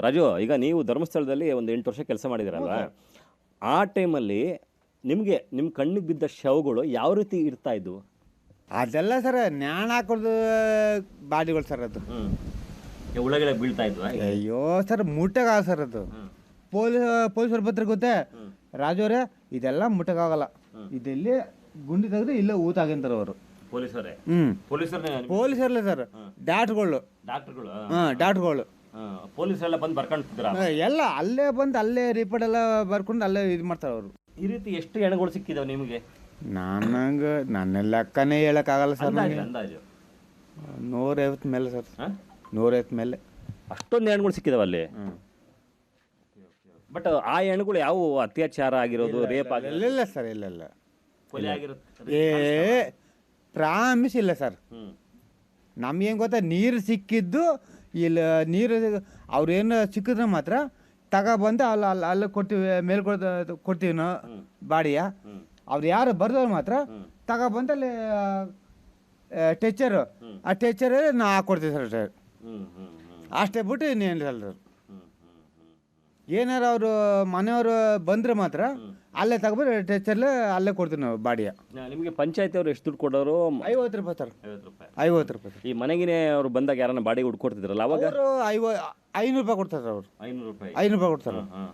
ರಾಜು, ಈಗ ನೀವು ಧರ್ಮಸ್ಥಳದಲ್ಲಿ ಒಂದು 8 ವರ್ಷ ಕೆಲಸ ಮಾಡಿದಿರಲ್ವಾ? ಆ ಟೈಮಲ್ಲಿ ನಿಮಗೆ ನಿಮ್ಮ ಕಣ್ಣಿಗೆ ಬಿದ್ದ ಶವಗಳು ಯಾವ ರೀತಿ ಇರ್ತಾ ಇದ್ವು? ಅದೆಲ್ಲ ಸರ್ ನ್ಯಾಣ ಹಾಕೋದು ಬಾಡಿಗಳು ಸರ್ ಅದು. ಹುಳಗಳೇ ಬೀಳ್ತಾ ಇದ್ವಾ? ಅಯ್ಯೋ ಸರ್ ಮುಟ್ಟಕ್ಕಾಗ ಸರ್ ಅದು. ಪೊಲೀಸರು ಬರ್ತಾರೆ ಗೊತ್ತೇ ರಾಜವ್ರೆ, ಇದೆಲ್ಲ ಮುಟ್ಟಕ್ಕಾಗಲ್ಲ, ಇದೆಲ್ಲಿ ಗುಂಡಿ ತೆಗೆದು ಇಲ್ಲೇ ಊತಾಗಿಂತಾರೆ ಅವರು. ಪೊಲೀಸರೇ? ಪೊಲೀಸರಲ್ಲ ಸರ್, ಡಾಕ್ಟ್ರುಗಳು. ಡಾಕ್ಟ್ರುಗಳು ಪೊಲೀಸರೆಲ್ಲ ಬಂದು ಬರ್ಕೊಂತಿದ್ರ? ಎಲ್ಲ ಅಲ್ಲೇ ಬಂದು ಅಲ್ಲೇ ರಿಪೋರ್ಟ್ ಎಲ್ಲ ಬರ್ಕೊಂಡು ಅಲ್ಲೇ ಇದು ಮಾಡ್ತಾರೆ ಅವರು. ಈ ರೀತಿ ಎಷ್ಟು ಹೆಣಗಳು ಸಿಕ್ಕಿದಾವೆ ನಿಮಗೆ? ನನಗೆ ನನ್ನ ಲೆಕ್ಕನೇ ಹೇಳೋಕ್ಕಾಗಲ್ಲ ಸರ್. ಅಂದಾಜು 150 ಮೇಲೆ ಸರ್. 150 ಮೇಲೆ ಅಷ್ಟೊಂದು ಹೆಣ್ಗಳು ಸಿಕ್ಕಿದಾವೆ ಅಲ್ಲಿ. ಬಟ್ ಆ ಹೆಣ್ಗಳು ಯಾವ ಅತ್ಯಾಚಾರ ಆಗಿರೋದು, ರೇಪ್ ಆಗಿರೋದು? ಇಲ್ಲ ಸರ್, ಇಲ್ಲ ಕೊಲೆ ಆಗಿರೋದು ಪ್ರಾಮಿಸ್ ಇಲ್ಲ ಸರ್. ನಮ್ಗೇನು ಗೊತ್ತಾ, ನೀರು ಸಿಕ್ಕಿದ್ದು ಇಲ್ಲ, ನೀರು ಅವ್ರೇನು ಸಿಕ್ಕಿದ್ರೆ ಮಾತ್ರ ತಗೊಬಂದು ಅಲ್ಲ ಕೊಡ್ತೀವಿ, ಮೇಲೆ ಕೊಡ್ತೀವಿ ನಾವು ಬಾಡಿಯ. ಅವ್ರು ಯಾರು ಬರ್ದವ್ರು ಮಾತ್ರ ತಗೊಬಂದು ಅಲ್ಲಿ ಟೆಚ್ಚರು, ಆ ಟೆಚ್ಚರ್ ನಾ ಹಾಕ್ಕೊಡ್ತೀವಿ ಸರ್. ಅಷ್ಟೇ ಬಿಟ್ಟು ಇನ್ನೇನು ಸರ್. ಏನಾರು ಅವರು ಮನೆಯವರು ಬಂದರೆ ಮಾತ್ರ ಅಲ್ಲೇ ತಗೊಬಂದು ಟೆಚ್ಚರ್ಲೆ ಅಲ್ಲೇ ಕೊಡ್ತೀವಿ ನಾವು ಬಾಡಿಯ. ನಿಮಗೆ ಪಂಚಾಯತಿ ಅವ್ರು ಎಷ್ಟು ದುಡ್ಡು ಕೊಡೋರು? 50 ರೂಪಾಯಿ ಸರ್. 50 ರೂಪಾಯಿ. ಈ ಮನೆಗಿನೇ ಅವ್ರು ಬಂದಾಗ ಯಾರನ್ನ ಬಾಡಿಗೆ ಹುಡ್ಕೊಡ್ತಿದ್ರಲ್ಲ ಅವಾಗ? ಅವರು 500 ರೂಪಾಯಿ ಕೊಡ್ತಾರೆ ಅವರು. 500 ರೂಪಾಯಿ. 500 ರೂಪಾಯಿ ಕೊಡ್ತಾರೆ.